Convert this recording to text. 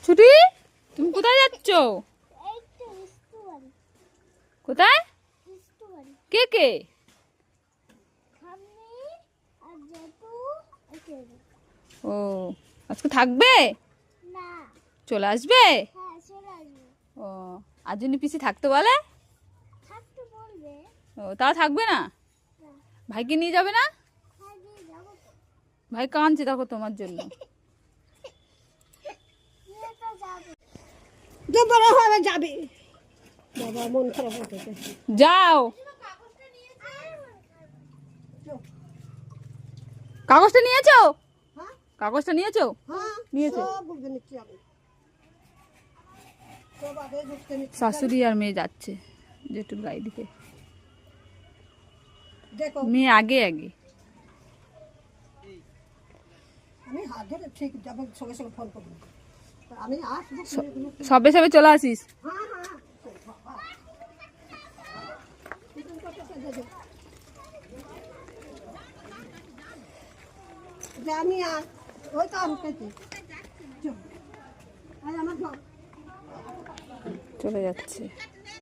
ছুটি তুমি কোথায় যাচ্ছ? কোথায়? কে কে? ও আজকে থাকবে? চলে আসবে? ও আর জন্য পিসি থাকতে বলে? ও তারা থাকবে না? ভাইকে নিয়ে যাবে না? ভাই কাঁদছে দেখো তোমার জন্য। যাবে বাবা, মন খারাপ হতেছে। যাও, কাগজটা নিয়েছো? কাগজটা নিয়েছো? নিয়েছো। শাশুড়ি আর মেয়ে যাচ্ছে জেঠুর গাড়ি দিকে। মেয়ে আগে আগে। আমি হাত ধরে ঠিক যাবো, সঙ্গে সঙ্গে ফোন করবো। আমি আসবো, সবে সবে চলে আসিস। আমি ওই তো আমি আমার চলে যাচ্ছে।